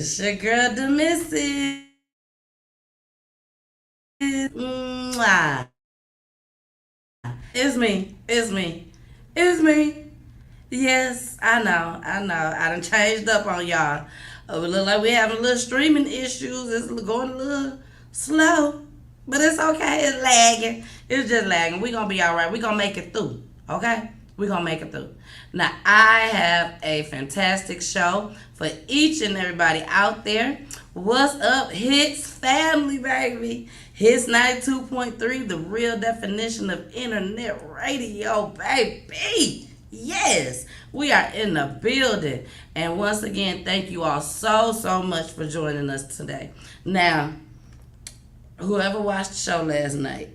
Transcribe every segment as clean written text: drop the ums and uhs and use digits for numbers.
It's your girl, the missus. Mwah. It's me. It's me. It's me. Yes, I know. I know. I done changed up on y'all. We look like we having a little streaming issues. It's going a little slow. But it's okay. It's lagging. It's just lagging. We gonna be alright. We gonna make it through. Okay? We gonna make it through. Now I have a fantastic show for each and everybody out there. What's up, Hits family, baby? Hits 92.3, the real definition of internet radio, baby. Yes, we are in the building. And once again, thank you all so much for joining us today. Now, whoever watched the show last night,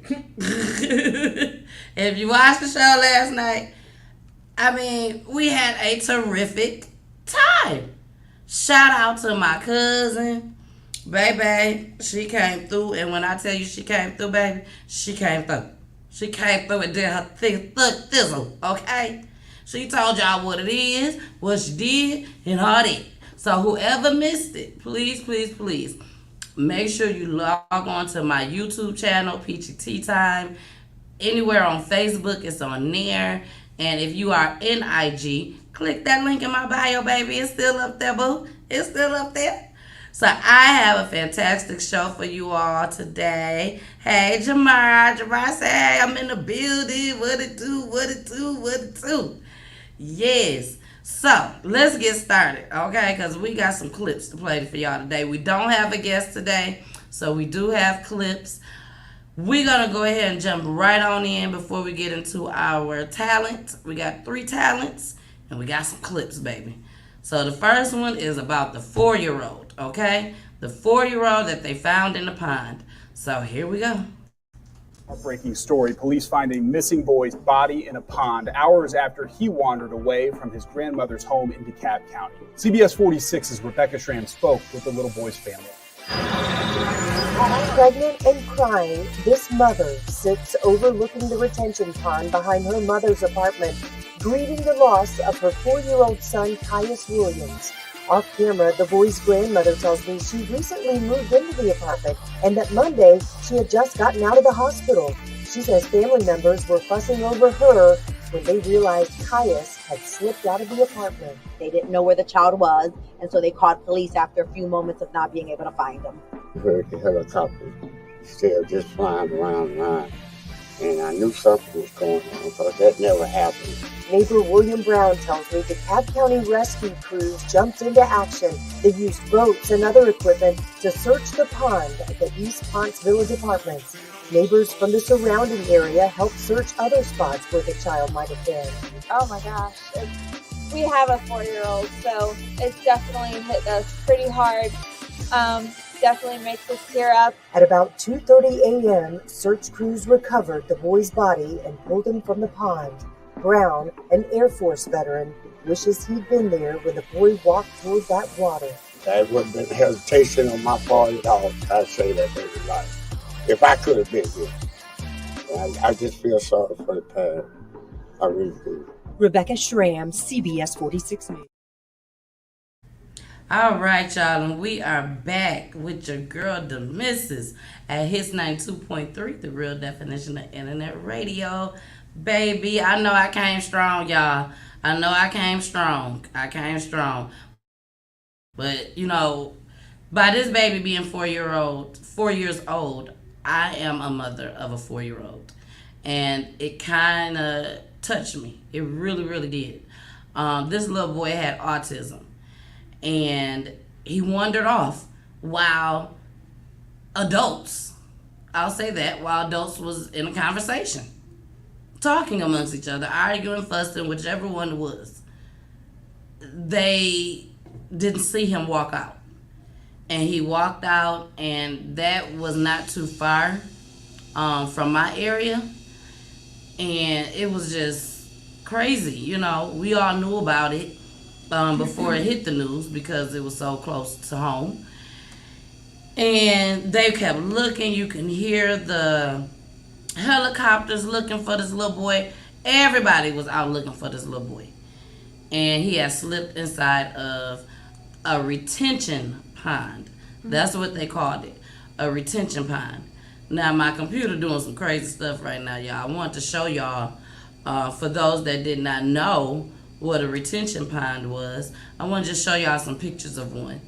if you watched the show last night, I mean, we had a terrific time. Shout out to my cousin, baby. She came through, and when I tell you she came through, baby, she came through. She came through and did her thizzle, okay? She told y'all what it is, what she did, and all that. So whoever missed it, please, make sure you log on to my YouTube channel, Peachy Tea Time. Anywhere on Facebook, it's on there. And if you are in IG, click that link in my bio, baby. It's still up there, boo. It's still up there. So I have a fantastic show for you all today. Hey, Jamar say, hey, I'm in the building. What it do? Yes. So let's get started, okay? Because we got some clips to play for y'all today. We don't have a guest today, so we do have clips. We're going to go ahead and jump right on in before we get into our talent. We got 3 talents, and we got some clips, baby. So the first one is about the 4-year-old, okay? The 4-year-old that they found in the pond. So here we go. Heartbreaking story. Police find a missing boy's body in a pond hours after he wandered away from his grandmother's home in DeKalb County. CBS 46's Rebecca Schramm spoke with the little boy's family. Pregnant and crying, this mother sits overlooking the retention pond behind her mother's apartment, grieving the loss of her 4-year-old son, Caius Williams. Off camera, the boy's grandmother tells me she recently moved into the apartment and that Monday she had just gotten out of the hospital. She says family members were fussing over her when they realized Caius had slipped out of the apartment. They didn't know where the child was, and so they called police after a few moments of not being able to find him. I heard the helicopter still just flying around the line, and I knew something was going on, but that never happened. Neighbor William Brown tells me DeKalb County rescue crews jumped into action. They used boats and other equipment to search the pond at the East Ponce Village Apartments. Neighbors from the surrounding area helped search other spots where the child might have been. Oh my gosh. We have a 4-year-old, so it's definitely hit us pretty hard. Definitely makes us tear up. At about 2:30 a.m., search crews recovered the boy's body and pulled him from the pond. Brown, an Air Force veteran, wishes he'd been there when the boy walked toward that water. There wouldn't have been hesitation on my part at all. I say that every life. If I could have been there. I just feel sorry for the parent. I really do. Rebecca Schramm, CBS 46 News. All right, y'all, and we are back with your girl, the missus, at Hits 92.3, the real definition of internet radio. Baby, I know I came strong, y'all. I know I came strong. But, you know, by this baby being 4 years old, I am a mother of a 4-year-old. And it kind of touched me. It really did. This little boy had autism. And he wandered off while adults, I'll say that, while adults was in a conversation, talking amongst each other, arguing, fussing, whichever one it was. They didn't see him walk out. And he walked out, and that was not too far from my area. And it was just crazy, you know. We all knew about it before it hit the news because it was so close to home. And they kept looking. You can hear the helicopters looking for this little boy. Everybody was out looking for this little boy. And he had slipped inside of a retention pond. That's what they called it, a retention pond. Now, my computer doing some crazy stuff right now, y'all. I want to show y'all, for those that did not know what a retention pond was, I want to just show y'all some pictures of one.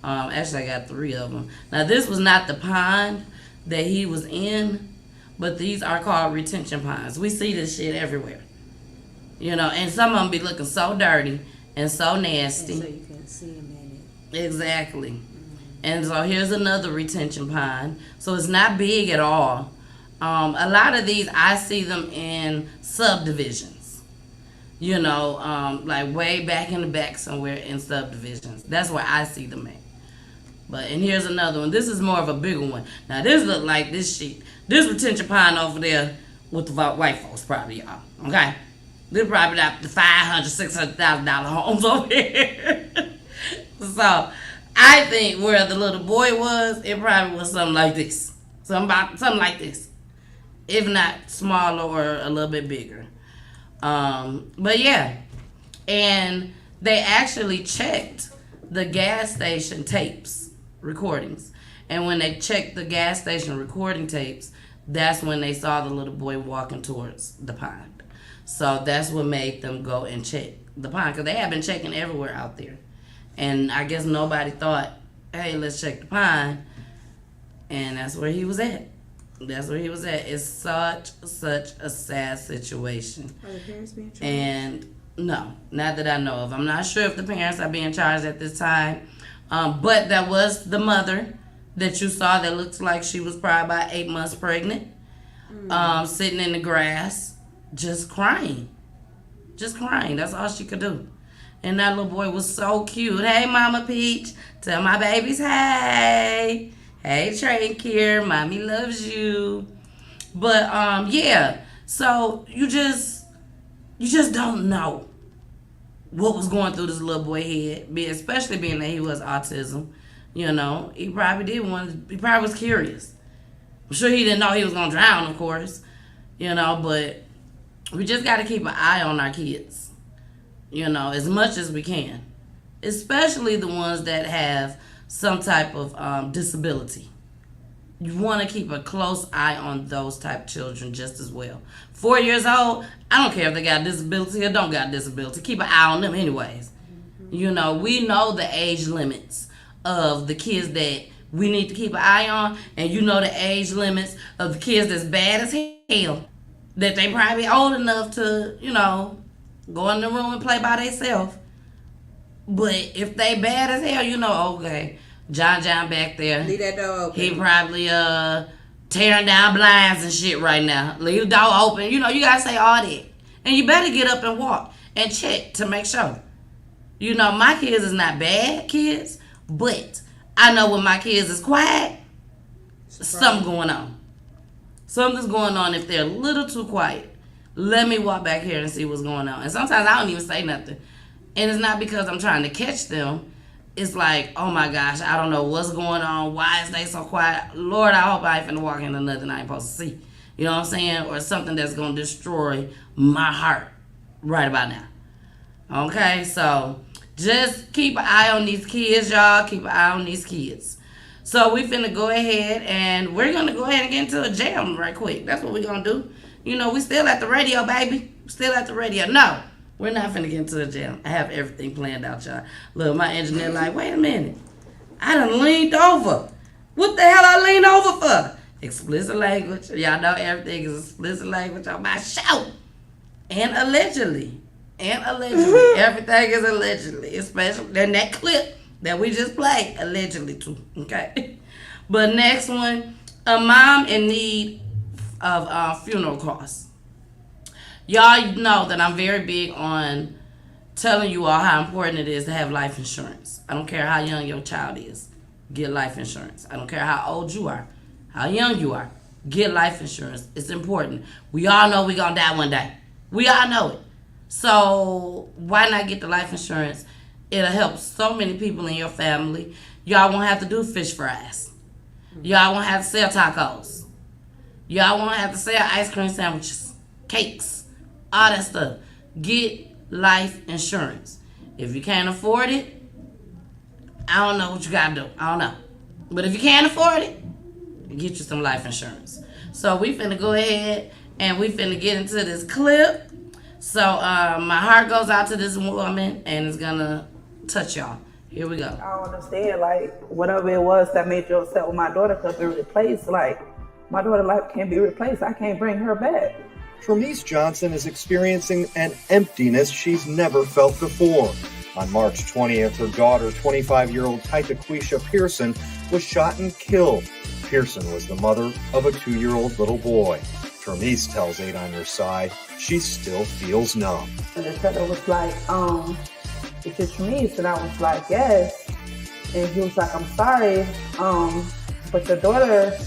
Actually, I got 3 of them. Now, this was not the pond that he was in, but these are called retention ponds. We see this shit everywhere. You know, and some of them be looking so dirty and so nasty. And so you can see them in it. Exactly. And so here's another retention pond. So it's not big at all. A lot of these, I see them in subdivisions. You know, like way back in the back somewhere in subdivisions. That's where I see them at. And here's another one. This is more of a bigger one. Now this look like this shit. This retention pond over there with the white folks probably, y'all. Okay? They're probably not the $500,000, $600,000 homes over here. So I think where the little boy was, it probably was something like this. Something like this. If not smaller or a little bit bigger. But yeah. And they actually checked the gas station tapes, recordings. And when they checked the gas station recording tapes, that's when they saw the little boy walking towards the pond. So that's what made them go and check the pond. Because they have been checking everywhere out there. And I guess nobody thought, hey, let's check the pond. And that's where he was at. That's where he was at. It's such a sad situation. Are the parents being charged? And no, not that I know of. I'm not sure if the parents are being charged at this time. But that was the mother that you saw that looks like she was probably about 8 months pregnant. Sitting in the grass, just crying. Just crying. That's all she could do. And that little boy was so cute. Hey, Mama Peach. Tell my babies hey. Hey, Trank here. Mommy loves you. But, yeah. So, you just don't know what was going through this little boy's head. Especially being that he was autism. You know, he probably was curious. I'm sure he didn't know he was going to drown, of course. You know, but we just got to keep an eye on our kids. You know, as much as we can. Especially the ones that have some type of disability. You want to keep a close eye on those type of children just as well. 4 years old, I don't care if they got a disability or don't got a disability. Keep an eye on them anyways. You know, we know the age limits of the kids that we need to keep an eye on. And you know the age limits of the kids that's bad as hell. That they probably old enough to, you know, go in the room and play by themselves. But if they bad as hell, you know, okay, John back there. Leave that door open. He probably tearing down blinds and shit right now. Leave the door open. You know, you gotta say all that. And you better get up and walk and check to make sure. You know, my kids is not bad kids, but I know when my kids is quiet, something going on. Something's going on if they're a little too quiet. Let me walk back here and see what's going on. And sometimes I don't even say nothing. And it's not because I'm trying to catch them. It's like, oh my gosh, I don't know what's going on. Why is they so quiet? Lord, I hope I ain't finna walk into nothing I ain't supposed to see. You know what I'm saying? Or something that's going to destroy my heart right about now. Okay? So just keep an eye on these kids, y'all. Keep an eye on these kids. So we finna go ahead and we're going to go ahead and get into a jam right quick. That's what we're going to do. You know, we still at the radio, baby. Still at the radio. No, we're not finna get into the jam. I have everything planned out, y'all. Look, my engineer like, wait a minute. I done leaned over. What the hell I leaned over for? Explicit language. Y'all know everything is explicit language on my show. And allegedly. Everything is allegedly. Especially in that clip that we just played. Allegedly, too. Okay? But next one. A mom in need of funeral costs. Y'all know that I'm very big on telling you all how important it is to have life insurance. I don't care how young your child is. Get life insurance. I don't care how old you are, how young you are. Get life insurance. It's important. We all know we're going to die one day. We all know it. So why not get the life insurance? It'll help so many people in your family. Y'all won't have to do fish fries. Y'all won't have to sell tacos. Y'all won't have to sell ice cream sandwiches, cakes, all that stuff. Get life insurance. If you can't afford it, I don't know what you gotta do. I don't know. But if you can't afford it, get you some life insurance. So we finna go ahead and we finna get into this clip. So my heart goes out to this woman and it's gonna touch y'all. Here we go. I don't understand, like, whatever it was that made you upset with my daughter could be replaced. Like, my daughter's life can't be replaced. I can't bring her back. Tramice Johnson is experiencing an emptiness she's never felt before. On March 20th, her daughter, 25-year-old Taitaquisha Pearson, was shot and killed. Pearson was the mother of a 2-year-old little boy. Tramice tells 8 on Your Side she still feels numb. And the cutter was like, is it Tramice? And I was like, yes. And he was like, I'm sorry, but your daughter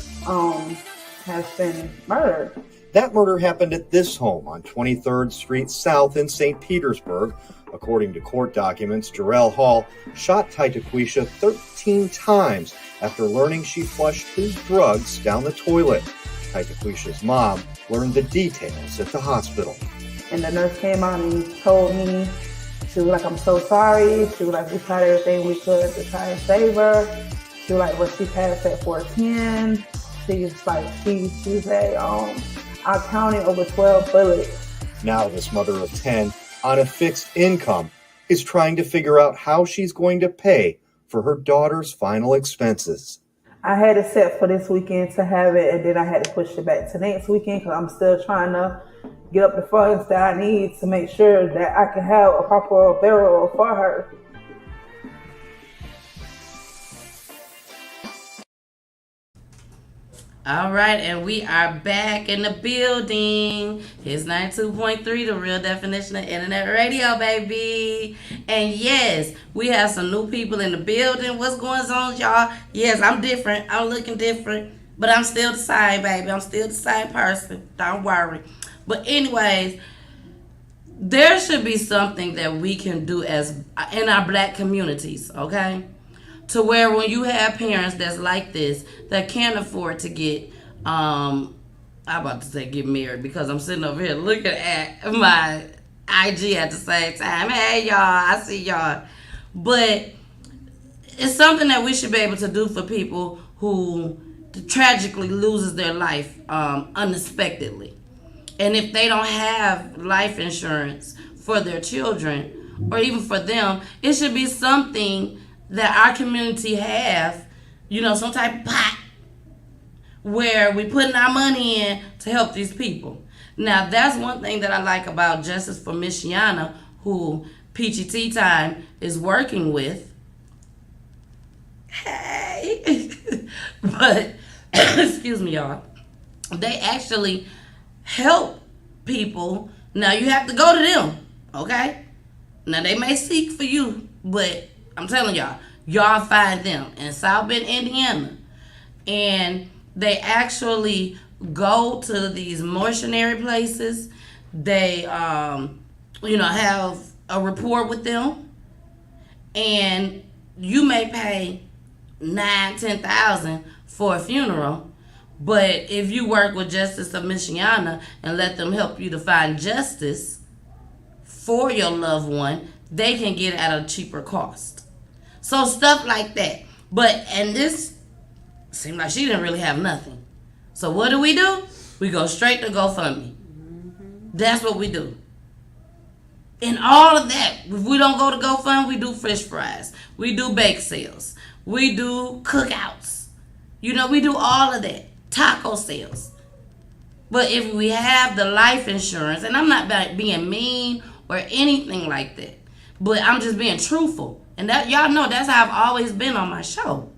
has been murdered. That murder happened at this home on 23rd Street South in St. Petersburg. According to court documents, Jarrell Hall shot Taitaquisha 13 times after learning she flushed his drugs down the toilet. Taitaquisha's mom learned the details at the hospital. And the nurse came out and told me, she was like, I'm so sorry. She was like, we tried everything we could to try and save her. She was like, well, she passed at 410. She's like, she's at our county over 12 bullets. Now this mother of 10 on a fixed income is trying to figure out how she's going to pay for her daughter's final expenses. I had it set for this weekend to have it, and then I had to push it back to next weekend because I'm still trying to get up the funds that I need to make sure that I can have a proper burial for her. All right, and we are back in the building. It's 92.3, the real definition of internet radio, baby. And yes, we have some new people in the building. What's going on, y'all? Yes, I'm different. I'm looking different, but I'm still the same, baby. I'm still the same person. Don't worry. But anyways, there should be something that we can do as in our black communities, okay? To where when you have parents that's like this, that can't afford to get, I'm about to say get married because I'm sitting over here looking at my IG at the same time. Hey, y'all, I see y'all. But it's something that we should be able to do for people who tragically loses their life unexpectedly. And if they don't have life insurance for their children or even for them, it should be something that our community have, some type of pot where we putting our money in to help these people. Now, that's one thing that I like about Justice for Michiana, who Peachy Tea Time is working with. Hey! But, excuse me, y'all. They actually help people. Now, you have to go to them, okay? Now, they may seek for you, but I'm telling y'all find them in South Bend, Indiana. And they actually go to these mortuary places. They, have a rapport with them. And you may pay $9,000, $10,000 for a funeral. But if you work with Justice of Michiana and let them help you to find justice for your loved one, they can get it at a cheaper cost. So stuff like that. And this seemed like she didn't really have nothing. So what do? We go straight to GoFundMe. That's what we do. And all of that, if we don't go to GoFundMe, we do fish fries. We do bake sales. We do cookouts. We do all of that. Taco sales. But if we have the life insurance, and I'm not being mean or anything like that, but I'm just being truthful. And that y'all know that's how I've always been on my show.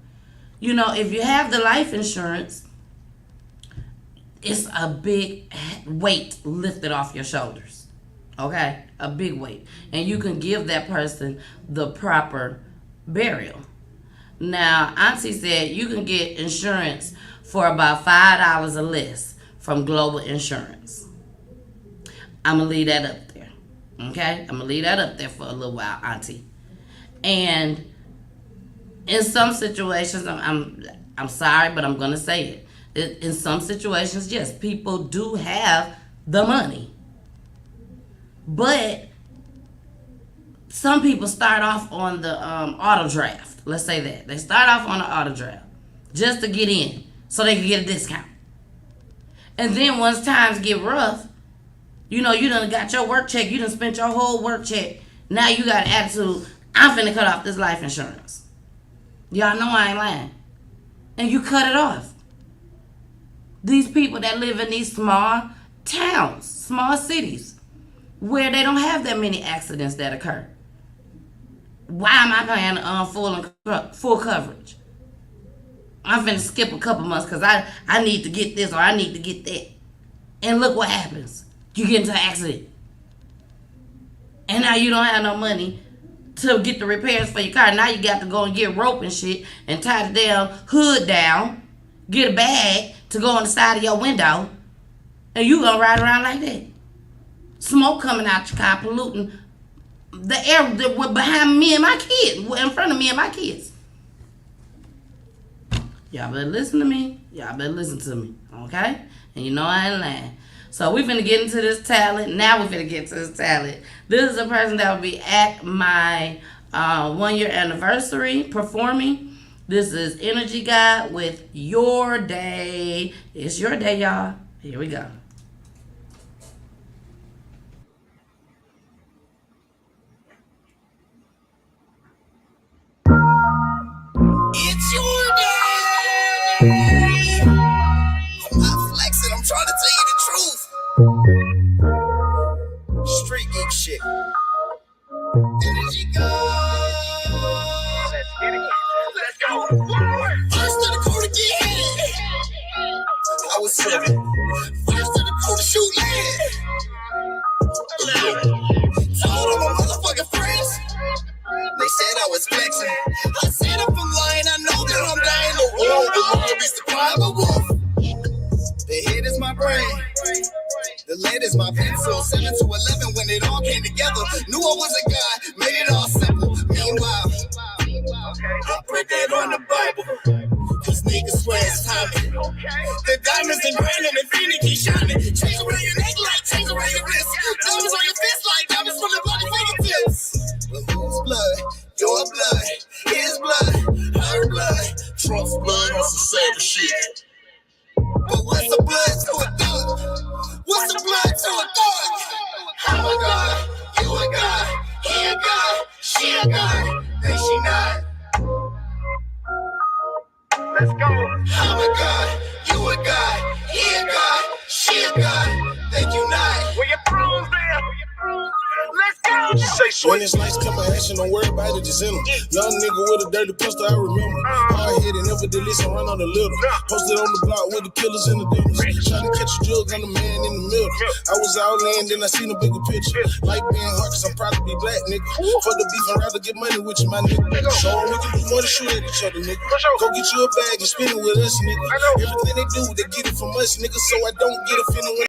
If you have the life insurance, it's a big weight lifted off your shoulders. Okay? A big weight. And you can give that person the proper burial. Now, Auntie said you can get insurance for about $5 or less from Global Insurance. I'm going to leave that up there. Okay? I'm going to leave that up there for a little while, Auntie. And in some situations, I'm sorry, but I'm going to say it. In some situations, yes, people do have the money. But some people start off on the auto draft. Let's say that. They start off on the auto draft just to get in so they can get a discount. And then once times get rough, you know, you done got your work check. You done spent your whole work check. Now you got an attitude, I'm finna cut off this life insurance. Y'all know I ain't lying. And you cut it off. These people that live in these small towns, small cities, where they don't have that many accidents that occur. Why am I paying full coverage? I'm finna skip a couple months because I need to get this or I need to get that. And look what happens. You get into an accident. And now you don't have no money to get the repairs for your car. Now you got to go and get rope and shit and tie the damn hood down. Get a bag to go on the side of your window. And you gonna ride around like that. Smoke coming out your car, polluting the air that behind me and my kids, in front of me and my kids. Y'all better listen to me. Y'all better listen to me, okay? And you know I ain't lying. So we finna get into this talent. Now we finna get to this talent. This is a person that will be at my 1-year anniversary performing. This is Energy God with Your Day. It's your day, y'all. Here we go. It's your day. I'm not flexing. I'm trying to tell you the truth. Street geek shit. Energy God. Let's get it. Let's go. First to the court to get hit. I was 7. First to the court to shoot lead. 11. Told all my motherfucking friends. They said I was flexing. I said if I'm lying, I know that I'm dying. The world will be surprised by wolf. The head is my brain. The lead is my pencil. 7 to 11 when it all came together. Knew I was a guy, made it all simple. Meanwhile, I put that on the Bible. Cause niggas swear it's timing. The diamonds and grinding and feeling keep shining. Chains around your neck like chains around your wrist. Diamonds on your fist like diamonds from the bloody fingertips. But whose blood? Your blood. His blood. Her blood. Trump's blood on some savage shit. But what's the blood to a thug? What's the blood to a thug? I'm a god, you a god, he a god, she a god, then she not. Let's go. I'm a god, you a god, he a god, she a god, then you not. Where your pros there? Let's go. Say when it's lights come action, don't worry about it, just in them. Young nigga with a dirty pistol, I remember. Hard headed, never did listen, run on the little. Posted on the block with the killers and the demons. Trying to catch a jug, I'm the man in the middle. I was all in, then I seen a bigger picture. Like being hard, cause I'm proud to be black, nigga. For the beef, I'd rather get money with you, my nigga. So we can do more than shoot at each other, nigga. Go get you a bag and spin it with us, nigga. Everything they do, they get it from us, nigga. So I don't get a feeling when.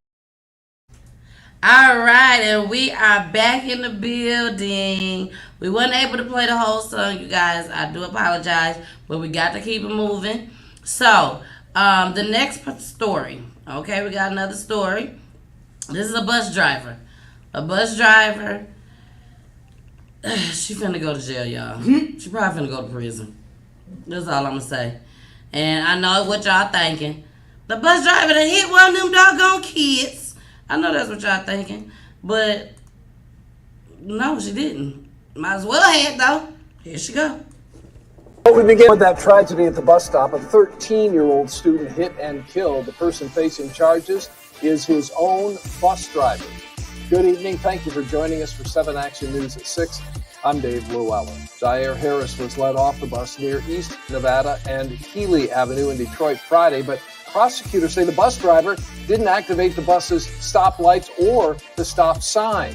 All right, and we are back in the building. We weren't able to play the whole song, you guys. I do apologize, but we got to keep it moving. So, the next story. Okay, we got another story. This is a bus driver. A bus driver. She finna go to jail, y'all. She probably finna go to prison. That's all I'm gonna say. And I know what y'all thinking. The bus driver that hit one of them doggone kids. I know that's what y'all thinking, but no, she didn't. Might as well have, though. Here she go. Well, we begin with that tragedy at the bus stop. A 13-year-old student hit and killed. The person facing charges is his own bus driver. Good evening. Thank you for joining us for 7 Action News at 6. I'm Dave Llewellyn. Zaire Harris was led off the bus near East Nevada and Healy Avenue in Detroit Friday, but prosecutors say the bus driver didn't activate the bus's stop lights or the stop sign.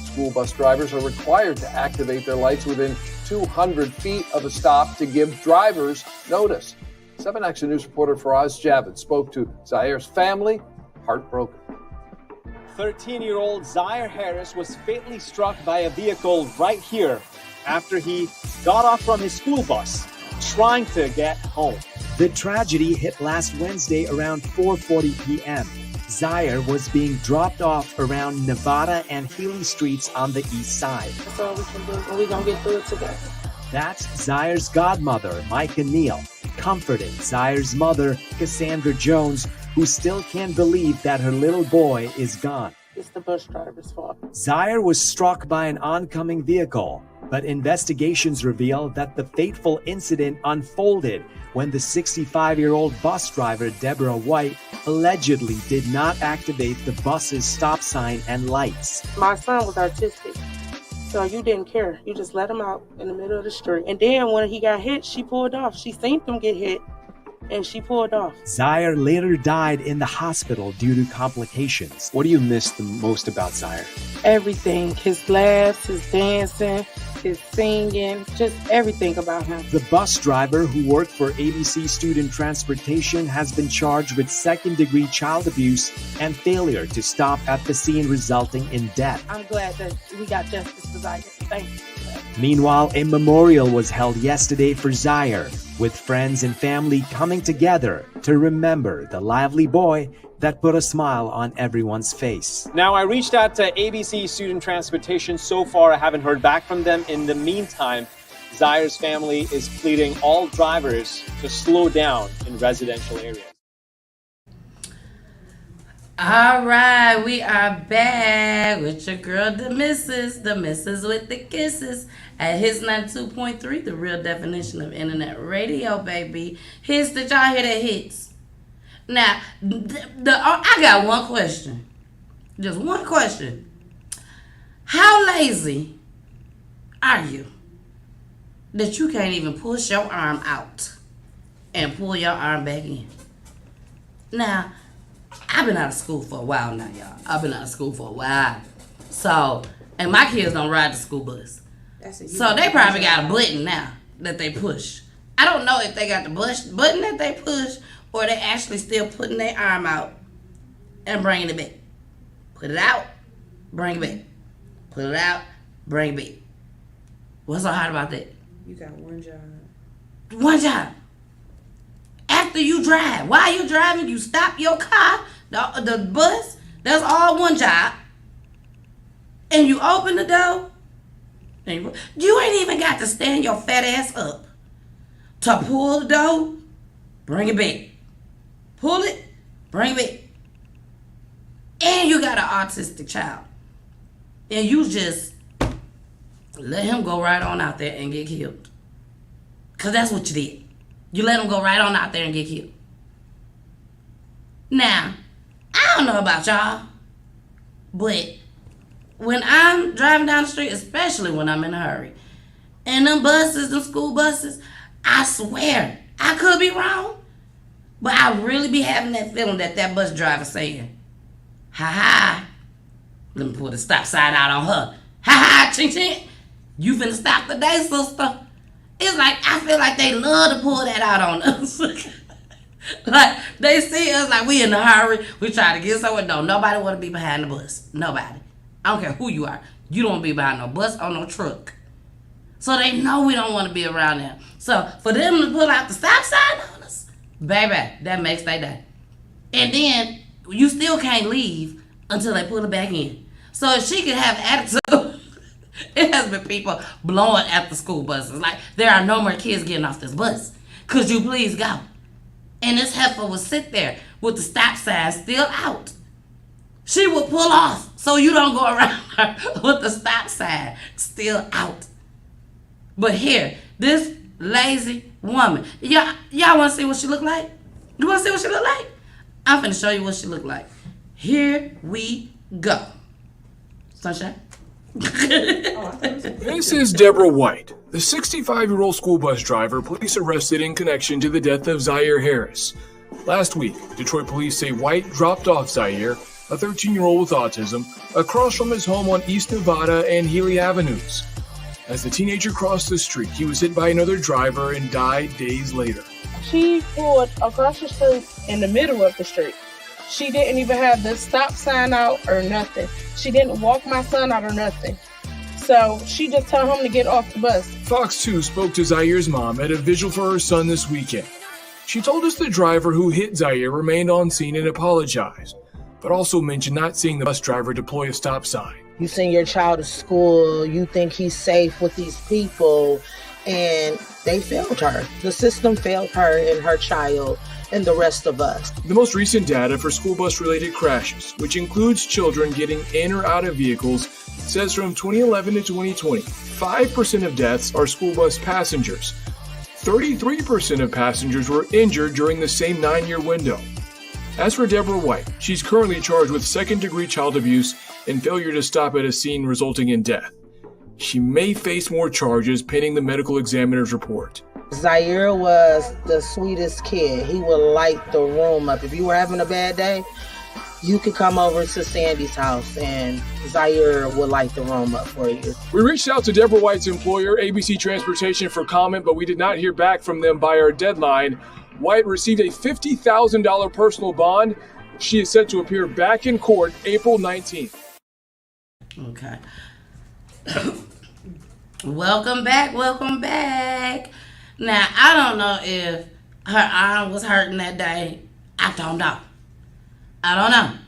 School bus drivers are required to activate their lights within 200 feet of a stop to give drivers notice. 7 Action News reporter Faraz Javed spoke to Zaire's family, heartbroken. 13-year-old Zaire Harris was fatally struck by a vehicle right here after he got off from his school bus trying to get home. The tragedy hit last Wednesday around 4:40 p.m. Zaire was being dropped off around Nevada and Healy Streets on the east side. That's all we can do, and we're going to get through it together. That's Zaire's godmother, Micah Neal, comforting Zaire's mother, Cassandra Jones, who still can't believe that her little boy is gone. It's the bus driver's fault. Zaire was struck by an oncoming vehicle, but investigations reveal that the fateful incident unfolded when the 65-year-old bus driver, Deborah White, allegedly did not activate the bus's stop sign and lights. My son was autistic, so you didn't care. You just let him out in the middle of the street. And then when he got hit, she pulled off. She seen him get hit, and she pulled off. Zaire later died in the hospital due to complications. What do you miss the most about Zaire? Everything. His laughs, his dancing, his singing, just everything about him. The bus driver who worked for ABC Student Transportation has been charged with second-degree child abuse and failure to stop at the scene, resulting in death. I'm glad that we got justice for Zaire. Thank you. Meanwhile, a memorial was held yesterday for Zaire, with friends and family coming together to remember the lively boy that put a smile on everyone's face. Now, I reached out to ABC Student Transportation. So far, I haven't heard back from them. In the meantime, Zaire's family is pleading all drivers to slow down in residential areas. All right, we are back with your girl, the missus with the kisses at Hits 92.3, the real definition of internet radio, baby. Hits, did y'all hear that hits? Now, I got one question. Just one question. How lazy are you that you can't even push your arm out and pull your arm back in? Now, I've been out of school for a while now, y'all. I've been out of school for a while. So, and my kids don't ride the school bus. So they probably got a button now that they push. I don't know if they got the button that they push or they actually still putting their arm out and bringing it back. Put it out, bring it back. Put it out, bring it back. What's so hard about that? You got one job. One job. After you drive, while you're driving, you stop your car, the bus, that's all one job. And you open the door, and you ain't even got to stand your fat ass up to pull the door, bring it back. Pull it, bring it back. And you got an autistic child. And you just let him go right on out there and get killed. Because that's what you did. You let him go right on out there and get killed. Now, I don't know about y'all, but when I'm driving down the street, especially when I'm in a hurry, and them buses, them school buses, I swear, I could be wrong, but I really be having that feeling that bus driver saying, ha ha, let me pull the stop sign out on her. Ha ha, ching ching, you finna stop today, sister. It's like, I feel like they love to pull that out on us. Like, they see us like we in a hurry. We try to get somewhere. No, nobody want to be behind the bus. Nobody. I don't care who you are. You don't want to be behind no bus or no truck. So they know we don't want to be around them. So for them to pull out the stop sign on us, baby, that makes their day. And then you still can't leave until they put it back in. So if she could have attitude, it has been people blowing at the school buses. Like, there are no more kids getting off this bus. Could you please go? And this heifer would sit there with the stop sign still out. She would pull off so you don't go around her with the stop sign still out. But here, this lazy woman. Y'all want to see what she look like? You want to see what she look like? I'm finna show you what she look like. Here we go. Sunshine? This is Deborah White, the 65-year-old school bus driver police arrested in connection to the death of Zaire Harris. Last week, Detroit police say White dropped off Zaire, a 13-year-old with autism, across from his home on East Nevada and Healy Avenues. As the teenager crossed the street, he was hit by another driver and died days later. She pulled across the street in the middle of the street. She didn't even have the stop sign out or nothing. She didn't walk my son out or nothing. So she just told him to get off the bus. Fox 2 spoke to Zaire's mom at a vigil for her son this weekend. She told us the driver who hit Zaire remained on scene and apologized. but also mentioned not seeing the bus driver deploy a stop sign. You send your child to school, you think he's safe with these people, and they failed her. The system failed her and her child and the rest of us. The most recent data for school bus-related crashes, which includes children getting in or out of vehicles, says from 2011 to 2020, 5% of deaths are school bus passengers. 33% of passengers were injured during the same 9-year window. As for Deborah White, she's currently charged with second-degree child abuse and failure to stop at a scene resulting in death. She may face more charges pending the medical examiner's report. Zaire was the sweetest kid. He would light the room up. If you were having a bad day, you could come over to Sandy's house and Zaire would light the room up for you. We reached out to Deborah White's employer, ABC Transportation, for comment, but we did not hear back from them by our deadline. White received a $50,000 personal bond. She is set to appear back in court April 19th. Okay. Welcome back. Now, I don't know if her arm was hurting that day. I don't know.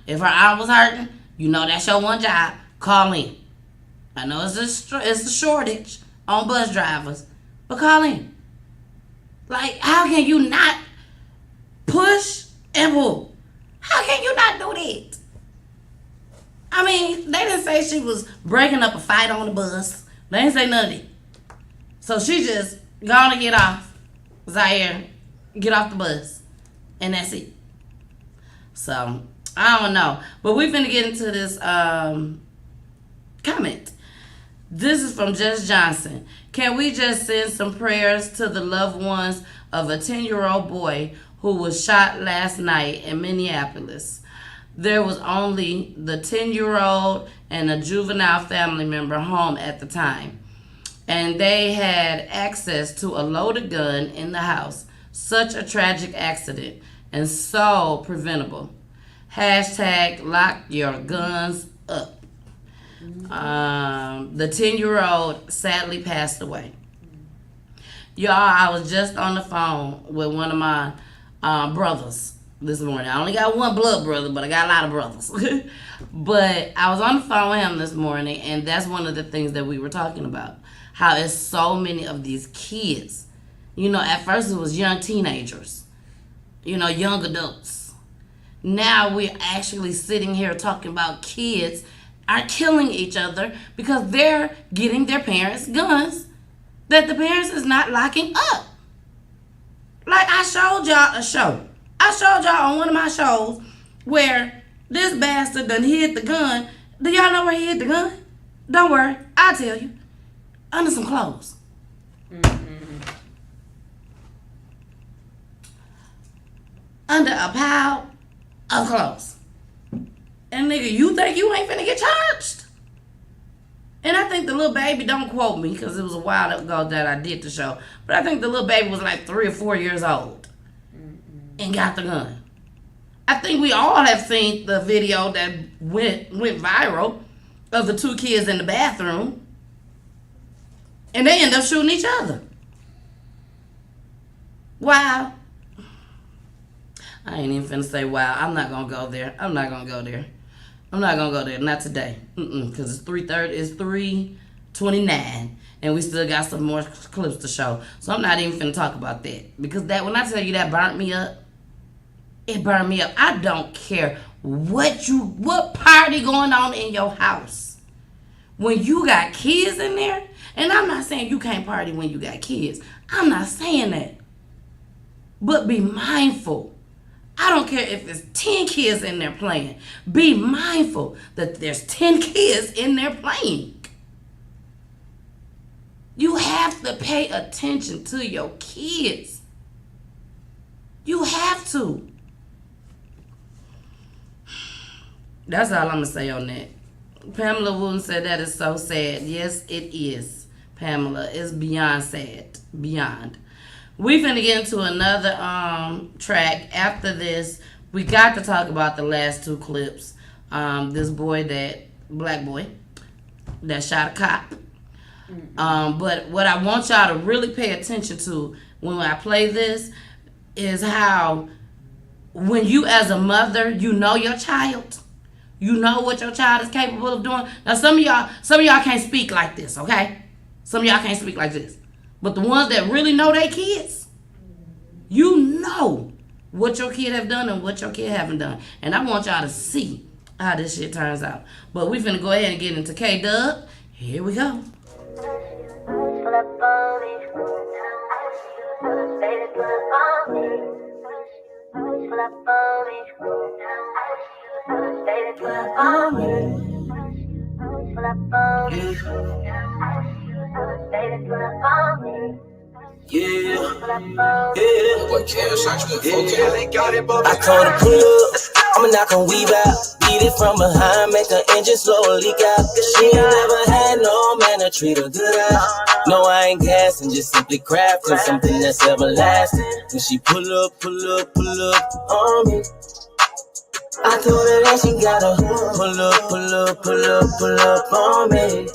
If her arm was hurting, you know that's your one job. Call in. I know it's a shortage on bus drivers, but call in. Like, how can you not push and pull? How can you not do that? I mean, they didn't say she was breaking up a fight on the bus. They didn't say none of that. So she just gonna get off. Zaire, get off the bus. And that's it. So, I don't know. But we finna get into this comment. This is from Jess Johnson. Can we just send some prayers to the loved ones of a 10-year-old boy who was shot last night in Minneapolis? There was only the 10-year-old and a juvenile family member home at the time, and they had access to a loaded gun in the house. Such a tragic accident and so preventable. Hashtag lock your guns up. The 10-year-old sadly passed away. Y'all, I was just on the phone with one of my brothers this morning. I only got one blood brother, but I got a lot of brothers. But I was on the phone with him this morning, and that's one of the things that we were talking about. How it's so many of these kids. You know, at first it was young teenagers. You know, young adults. Now we're actually sitting here talking about kids are killing each other because they're getting their parents guns that the parents is not locking up. Like I showed y'all a show. I showed y'all on one of my shows where this bastard done hid the gun. Do y'all know where he hid the gun? Don't worry, I'll tell you. Under some clothes. Under a pile of clothes. And nigga, you think you ain't finna get charged? And I think the little baby, don't quote me because it was a while ago that I did the show, but I think the little baby was like 3 or 4 years old and got the gun. I think we all have seen the video that went viral of the 2 kids in the bathroom, and they end up shooting each other. Wow. I ain't even finna say wow. I'm not gonna go there. Not today. Because it's 3:30. It's 3:29. And we still got some more clips to show. So I'm not even finna talk about that. Because that, when I tell you that burnt me up, it burned me up. I don't care what party going on in your house. When you got kids in there, and I'm not saying you can't party when you got kids. I'm not saying that. But be mindful. I don't care if it's 10 kids in there playing. Be mindful that there's 10 kids in there playing. You have to pay attention to your kids. You have to. That's all I'm going to say on that. Pamela Wooten said that is so sad. Yes, it is, Pamela. It's beyond sad. Beyond. We finna get into another track. After this, we got to talk about the last 2 clips. This black boy that shot a cop. But what I want y'all to really pay attention to when I play this is how when you as a mother, you know your child You know what your child is capable of doing. Now, some of y'all can't speak like this, okay? Some of y'all can't speak like this. But the ones that really know their kids, you know what your kid have done and what your kid haven't done. And I want y'all to see how this shit turns out. But we finna go ahead and get into K-Dub. Here we go. I told her pull up, I'ma knock on weave out. Beat it from behind, make the engine slowly leak out. Cause she ain't never had no man to treat her good out. No, I ain't gassing, just simply crafting something that's everlasting. When she pull up on me, I told her that she gotta pull up on me.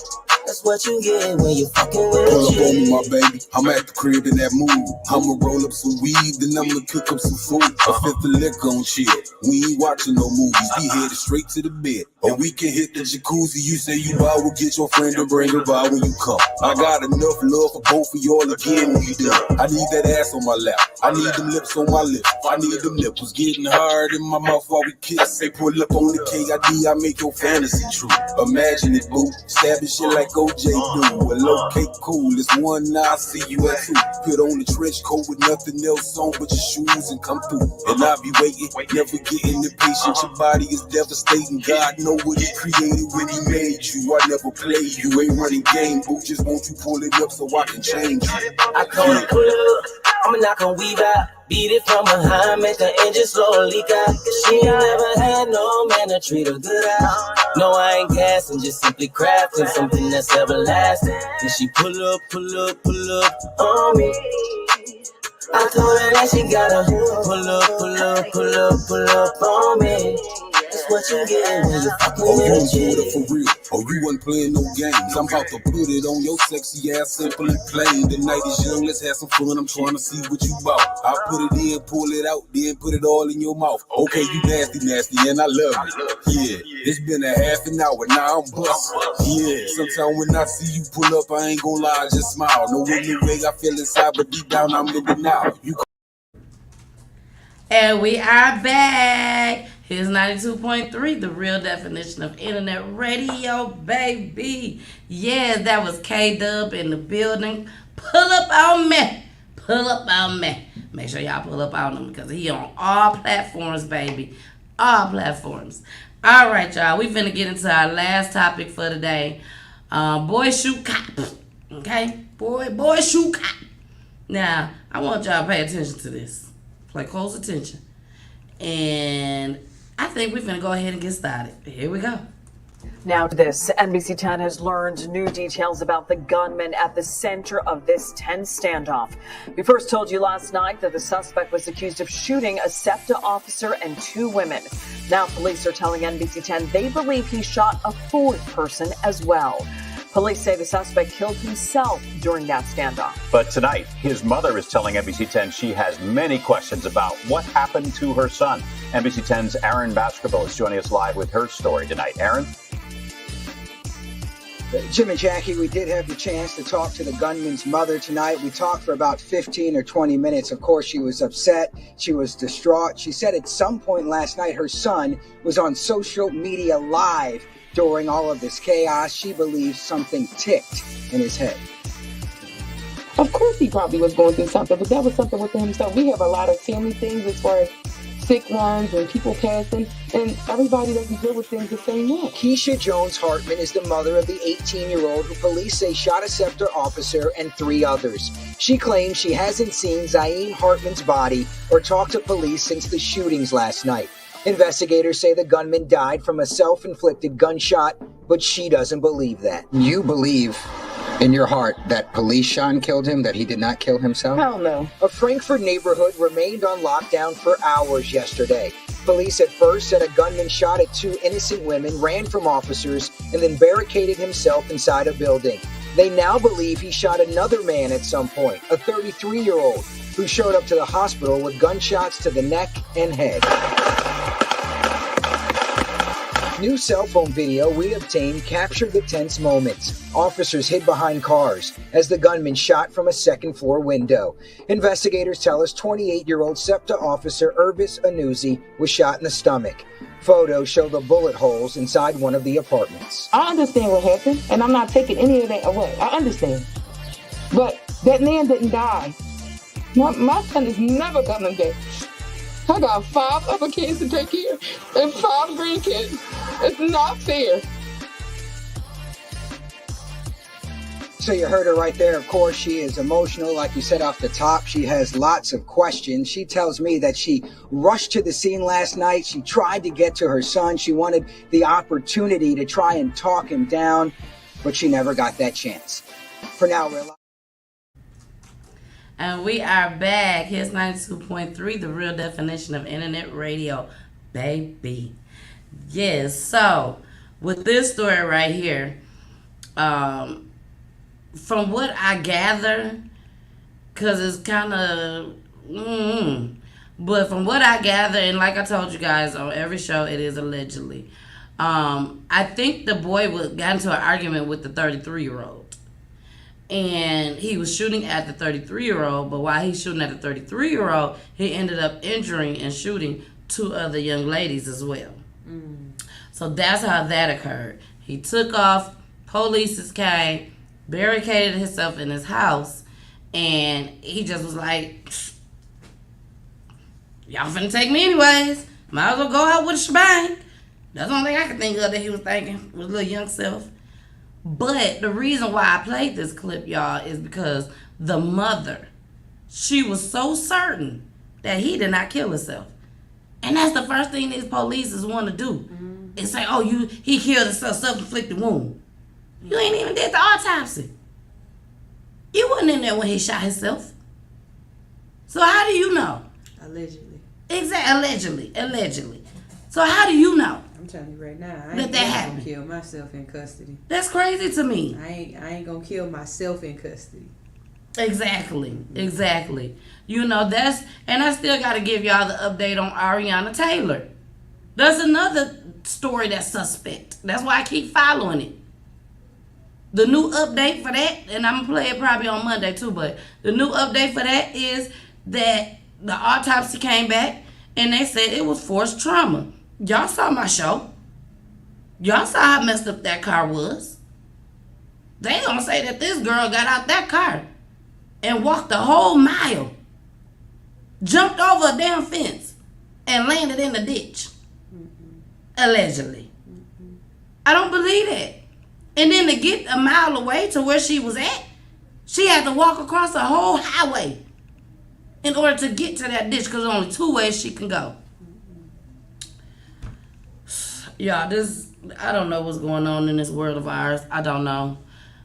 That's what you get when you fucking with Pull up a on me, chick. my baby. I'm at the crib in that mood. I'ma roll up some weed, then I'ma cook up some food. A fifth of liquor on shit. We ain't watching no movies. We headed straight to the bed. And we can hit the jacuzzi. You say you bow, we'll get your friend to bring her by when you come. I got enough love for both of y'all again when you do. I need that ass on my lap. I need them lips on my lips. I need them nipples getting hard in my mouth while we kiss. Say pull up on the KID, I make your fantasy true. Imagine it, boo. Stabbing shit like OJ do. Well, okay, cool. It's one now, I see you at two. Put on the trench coat with nothing else on but your shoes and come through. And I'll be waiting, never getting impatient. Your body is devastating. God know what he created when he made you. I never played you. Ain't running game, boo. Just won't you pull it up so I can change you. I told her pull up, I'ma knock on weave out. Beat it from behind, make the engine slowly leak out. Cause she ain't never had no man to treat her good out. No, I ain't gassing, just simply crafting something that's everlasting. And she pull up on me. I told her that she gotta pull up on me. That's what you get when you fucking Oh, you with a enjoyed it chick. for real. Oh, you wasn't playing no games. I'm about to put it on your sexy ass, simple and plain. The night is young, let's have some fun. I'm trying to see what you bout. I put it in, pull it out, then put it all in your mouth. Okay, you nasty, and I love it. Yeah, it's been a half an hour, now I'm bustin'. Yeah, sometimes when I see you pull up, I ain't gon' lie, I just smile. No any way I feel inside, but deep down I'm in denial. You And we are back. Here's 92.3, the real definition of internet radio, baby. Yes, that was K-Dub in the building. Pull up on me. Pull up on me. Make sure y'all pull up on him because he on all platforms, baby. All platforms. All right, y'all. We finna get into our last topic for today. Boy shoot cop. Okay? Boy shoot cop. Now, I want y'all to pay attention to this. Play close attention. And I think we're finna go ahead and get started. Here we go. Now to this, NBC 10 has learned new details about the gunman at the center of this tense standoff. We first told you last night that the suspect was accused of shooting a SEPTA officer and 2 women. Now police are telling NBC 10 they believe he shot a 4th person as well. Police say the suspect killed himself during that standoff. But tonight, his mother is telling NBC 10 she has many questions about what happened to her son. NBC 10's Aaron Baskerville is joining us live with her story tonight. Aaron? Jim and Jackie, we did have the chance to talk to the gunman's mother tonight. We talked for about 15 or 20 minutes. Of course, she was upset. She was distraught. She said at some point last night her son was on social media live during all of this chaos. She believes something ticked in his head. Of course he probably was going through something, but that was something within himself. We have a lot of family things as far as sick ones and people passing, and everybody doesn't deal with things the same way. Keisha Jones Hartman is the mother of the 18-year-old who police say shot a SEPTA officer and 3 others. She claims she hasn't seen Zaim Hartman's body or talked to police since the shootings last night. Investigators say the gunman died from a self-inflicted gunshot, but she doesn't believe that. You believe in your heart that police shot and killed him, that he did not kill himself? Hell no. A Frankfurt neighborhood remained on lockdown for hours yesterday. Police at first said a gunman shot at 2 innocent women, ran from officers, and then barricaded himself inside a building. They now believe he shot another man at some point, a 33-year-old, who showed up to the hospital with gunshots to the neck and head. New cell phone video we obtained captured the tense moments. Officers hid behind cars as the gunman shot from a second-floor window. Investigators tell us 28-year-old SEPTA officer Urbis Anuzi was shot in the stomach. Photos show the bullet holes inside one of the apartments. I understand what happened, and I'm not taking any of that away. I understand. But that man didn't die. My son is never coming back. I got 5 other kids to take care of and 5 grandkids. It's not fair. So you heard her right there. Of course, she is emotional. Like you said off the top, she has lots of questions. She tells me that she rushed to the scene last night. She tried to get to her son. She wanted the opportunity to try and talk him down, but she never got that chance. For now, we're live. And we are back. Here's 92.3, the real definition of internet radio, baby. Yes, so with this story right here, from what I gather, because it's kind of, but from what I gather, and like I told you guys on every show, it is allegedly. I think the boy got into an argument with the 33-year-old. And he was shooting at the 33-year-old, but while he's shooting at the 33-year-old, he ended up injuring and shooting 2 other young ladies as well. So that's how that occurred. He took off, police came, barricaded himself in his house, and he just was like, y'all finna take me anyways. Might as well go out with a shebang. That's the only thing I could think of that he was thinking with little young self. But the reason why I played this clip, y'all, is because the mother, she was so certain that he did not kill himself. And that's the first thing these police want to do. Is say, oh, he killed himself, self-inflicted wound. You ain't even did the autopsy. You wasn't in there when he shot himself. So how do you know? Allegedly. Exactly, allegedly. So how do you know? I'm telling you right now, I That ain't happened. gonna kill myself in custody. That's crazy to me. I ain't gonna kill myself in custody. Exactly. You know, and I still got to give y'all the update on Ariana Taylor. There's another story that's suspect. That's why I keep following it. The new update for that, and I'm going to play it probably on Monday too, but the new update for that is that the autopsy came back and they said it was forced trauma. Y'all saw my show. Y'all saw how messed up that car was. They gonna say that this girl got out that car and walked a whole mile, jumped over a damn fence, and landed in the ditch. Allegedly. I don't believe that. And then to get a mile away to where she was at, she had to walk across a whole highway in order to get to that ditch, because there's only 2 ways she can go. Y'all, I don't know what's going on in this world of ours. I don't know.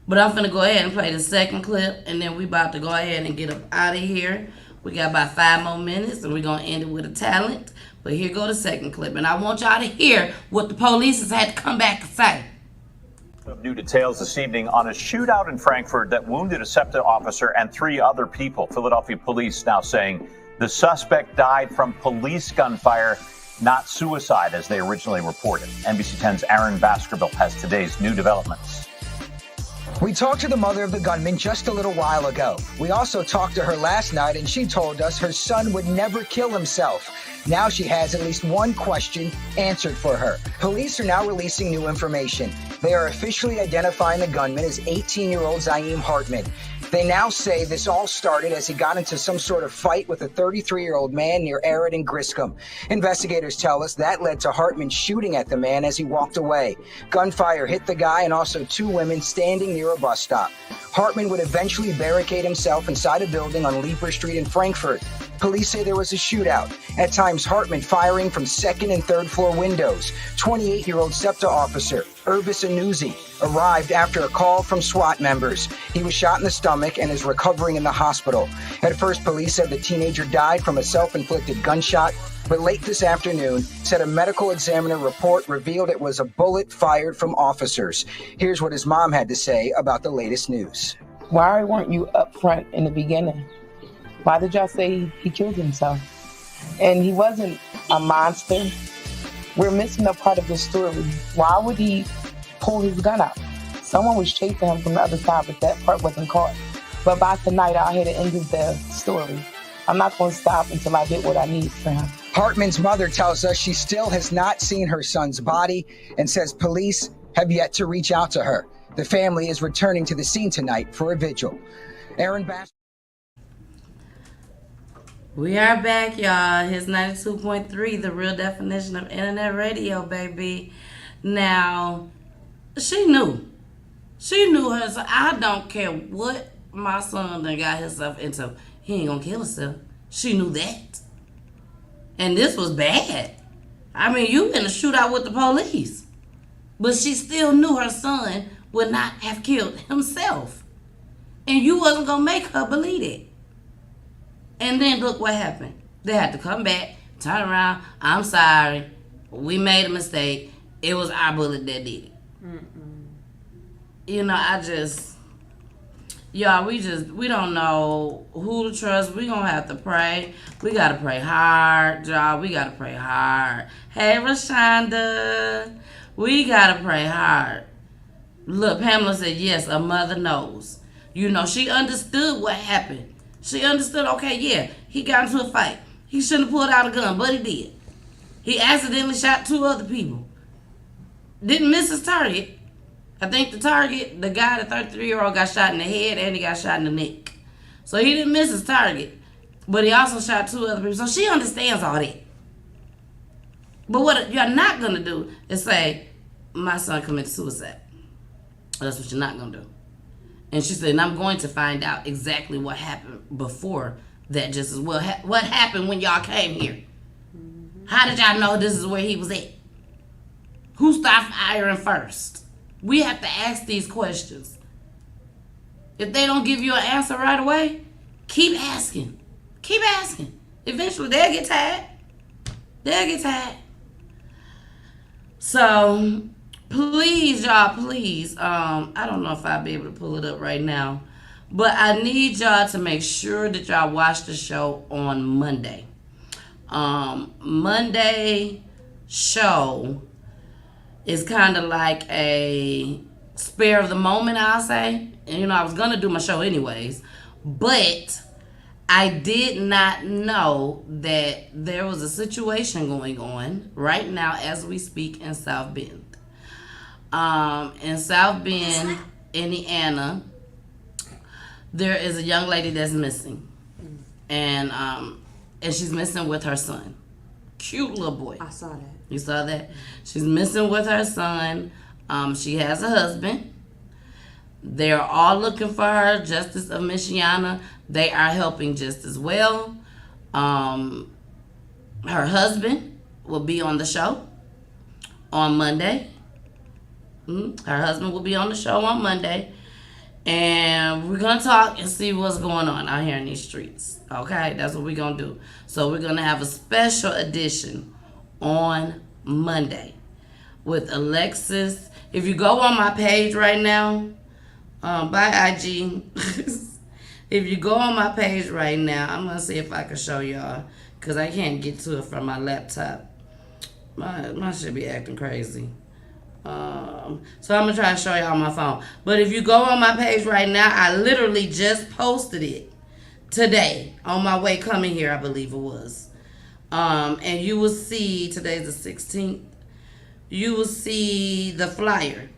But I'm finna go ahead and play the second clip, and then we about to go ahead and get up out of here. We got about 5 more minutes, and we're gonna end it with a talent. But here go the second clip, and I want y'all to hear what the police has had to come back and say. New details this evening on a shootout in Frankfurt that wounded a SEPTA officer and 3 other people. Philadelphia police now saying the suspect died from police gunfire, not suicide as they originally reported. NBC 10's Aaron Baskerville has today's new developments. We talked to the mother of the gunman just a little while ago. We also talked to her last night, and she told us her son would never kill himself. Now she has at least one question answered for her. Police are now releasing new information. They are officially identifying the gunman as 18-year-old Zaim Hartman. They now say this all started as he got into some sort of fight with a 33-year-old man near Arrett and Griscom. Investigators tell us that led to Hartman shooting at the man as he walked away. Gunfire hit the guy and also 2 women standing near a bus stop. Hartman would eventually barricade himself inside a building on Leeper Street in Frankfurt. Police say there was a shootout. At times, Hartman firing from 2nd and 3rd floor windows. 28-year-old SEPTA officer Urbis Anuzi arrived after a call from SWAT members. He was shot in the stomach and is recovering in the hospital. At first, police said the teenager died from a self-inflicted gunshot, but late this afternoon said a medical examiner report revealed it was a bullet fired from officers. Here's what his mom had to say about the latest news. Why weren't you upfront in the beginning? Why did y'all say he killed himself? And he wasn't a monster. We're missing a part of the story. Why would he pull his gun out? Someone was chasing him from the other side, but that part wasn't caught. But by tonight, I'll hear the end of the story. I'm not going to stop until I get what I need for him. Hartman's mother tells us she still has not seen her son's body and says police have yet to reach out to her. The family is returning to the scene tonight for a vigil. Aaron Bass. We are back, y'all. Here's 92.3, the real definition of internet radio, baby. Now, she knew. She knew her. So I don't care what my son done got himself into. He ain't gonna kill himself. She knew that. And this was bad. I mean, you in a shootout with the police. But she still knew her son would not have killed himself. And you wasn't gonna make her believe it. And then look what happened. They had to come back, turn around. I'm sorry. We made a mistake. It was our bullet that did it. You know, y'all, we don't know who to trust. We gonna have to pray. We gotta pray hard, y'all. We gotta pray hard. Hey, Rashonda. We gotta pray hard. Look, Pamela said, yes, a mother knows. You know, she understood what happened. She understood, okay, yeah, he got into a fight. He shouldn't have pulled out a gun, but he did. He accidentally shot 2 other people. Didn't miss his target. I think the target, the guy, the 33-year-old, got shot in the head and he got shot in the neck. So he didn't miss his target. But he also shot 2 other people. So she understands all that. But what you're not going to do is say, my son committed suicide. That's what you're not going to do. And she said, and I'm going to find out exactly what happened before that just as well. What happened when y'all came here? How did y'all know this is where he was at? Who started firing first? We have to ask these questions. If they don't give you an answer right away, keep asking. Keep asking. Eventually, they'll get tired. They'll get tired. So, please, y'all, please. I don't know if I'll be able to pull it up right now. But I need y'all to make sure that y'all watch the show on Monday. Monday show is kind of like a spare of the moment, I'll say. And, you know, I was going to do my show anyways. But I did not know that there was a situation going on right now as we speak in South Bend. In South Bend, Indiana, there is a young lady that's missing. And she's missing with her son. Cute little boy. I saw that. You saw that? She's missing with her son. She has a husband. They're all looking for her. Justice of Michiana, they are helping just as well. Her husband will be on the show on Monday. Her husband will be on the show on Monday. And we're going to talk and see what's going on out here in these streets. Okay? That's what we're going to do. So we're going to have a special edition on Monday with Alexis. If you go on my page right now, by IG, if you go on my page right now, I'm going to see if I can show y'all because I can't get to it from my laptop. My shit be acting crazy. So I'm going to try to show y'all on my phone. But if you go on my page right now, I literally just posted it today on my way coming here, I believe it was. And you will see, today's the 16th, you will see the flyer.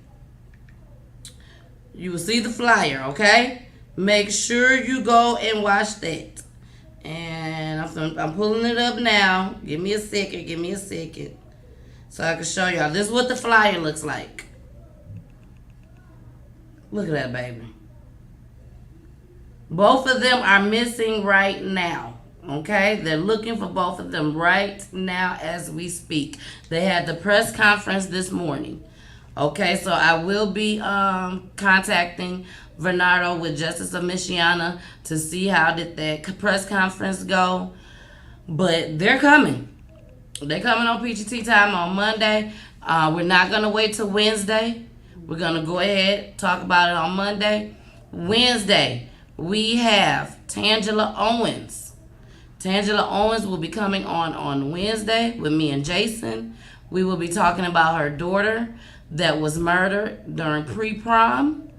You will see the flyer, okay? Make sure you go and watch that. And I'm pulling it up now. Give me a second. So I can show y'all. This is what the flyer looks like. Look at that, baby. Both of them are missing right now. Okay? They're looking for both of them right now as we speak. They had the press conference this morning. Okay? So I will be contacting Bernardo with Justice of Michiana to see how did that press conference go. But they're coming. They're coming on Peachy Tea Time on Monday. We're not going to wait till Wednesday. We're going to go ahead, talk about it on Monday. Wednesday, we have Tangela Owens. Tangela Owens will be coming on Wednesday with me and Jason. We will be talking about her daughter that was murdered during pre-prom.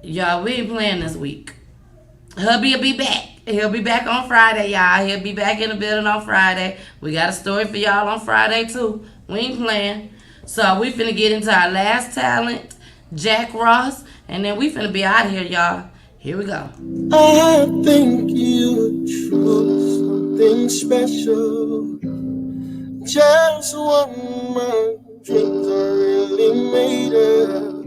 Y'all, we ain't playing this week. Hubby will be back. He'll be back on Friday, y'all. He'll be back in the building on Friday. We got a story for y'all on Friday, too. We ain't playing. So we finna get into our last talent, Jack Ross, and then we finna be out of here, y'all. Here we go. I think you're truly something special. Just one more dreams are really made of.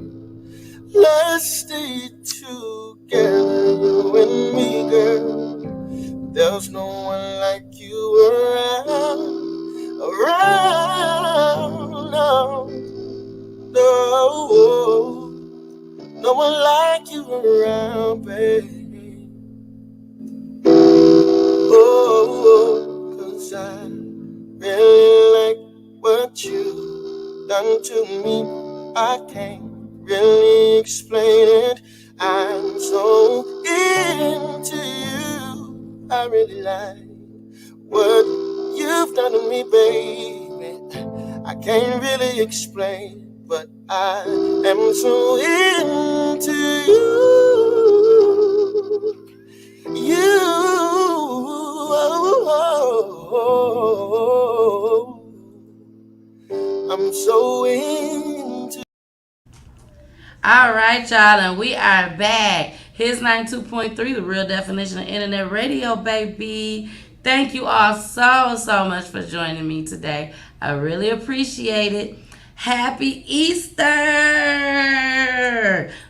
Let's stay together, you and me, girl. There's no one like you around, no, no one like you around, baby. Oh, 'cause I really like what you done to me. I can't really explain it. I'm so into you. I really like what you've done to me, baby. I can't really explain, but I am so into you. I'm so into. All right, y'all, and we are back. Here's 92.3, the real definition of internet radio, baby. Thank you all so much for joining me today. I really appreciate it. Happy Easter!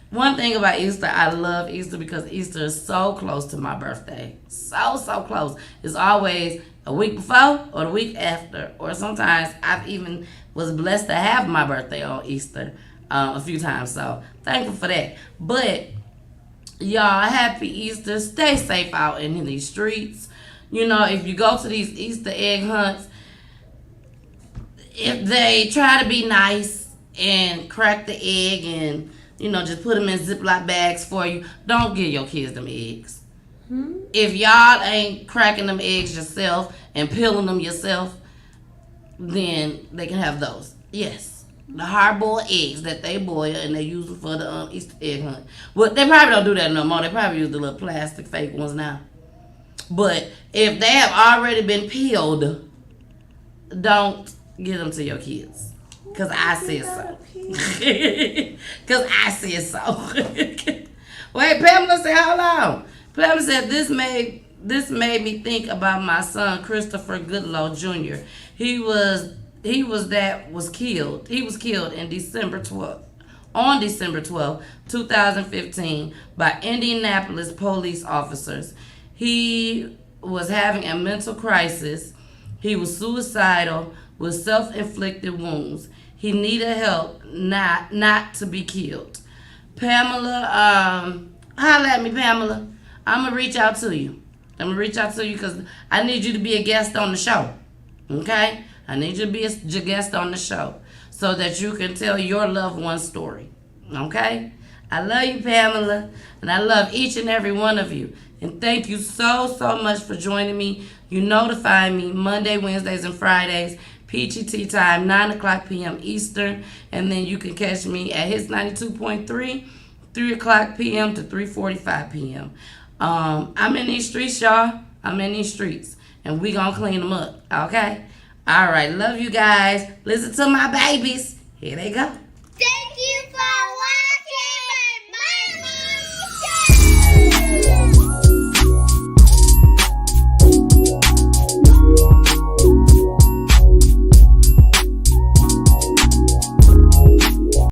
One thing about Easter, I love Easter because Easter is so close to my birthday. So close. It's always a week before or the week after. Or sometimes I've even was blessed to have my birthday on Easter a few times. So thankful for that. But y'all, happy Easter. Stay safe out in these streets. You know, if you go to these Easter egg hunts, if they try to be nice and crack the egg and, you know, just put them in Ziploc bags for you, don't give your kids them eggs. If y'all ain't cracking them eggs yourself and peeling them yourself, then they can have those. Yes. The hard-boiled eggs that they boil and they use them for the Easter egg hunt. Well, they probably don't do that no more. They probably use the little plastic fake ones now. But if they have already been peeled, don't give them to your kids. Because I said so. Because I said so. Wait, Pamela said, hold on. Pamela said, this made me think about my son, Christopher Goodlow Jr. He was killed. He was killed in December 12th, 2015 by Indianapolis police officers. He was having a mental crisis. He was suicidal with self-inflicted wounds. He needed help not to be killed. Pamela, holla at me, Pamela. I'm going to reach out to you. Because I need you to be a guest on the show. Okay? I need you to be a guest on the show so that you can tell your loved one's story. Okay? I love you, Pamela, and I love each and every one of you. And thank you so much for joining me. You notify me Monday, Wednesdays, and Fridays, Peachy Tea Time, 9 o'clock p.m. Eastern. And then you can catch me at Hits 92.3, 3 o'clock p.m. to 3:45 p.m. I'm in these streets, y'all. I'm in these streets. And we gonna clean them up, okay? All right, love you guys. Listen to my babies. Here they go.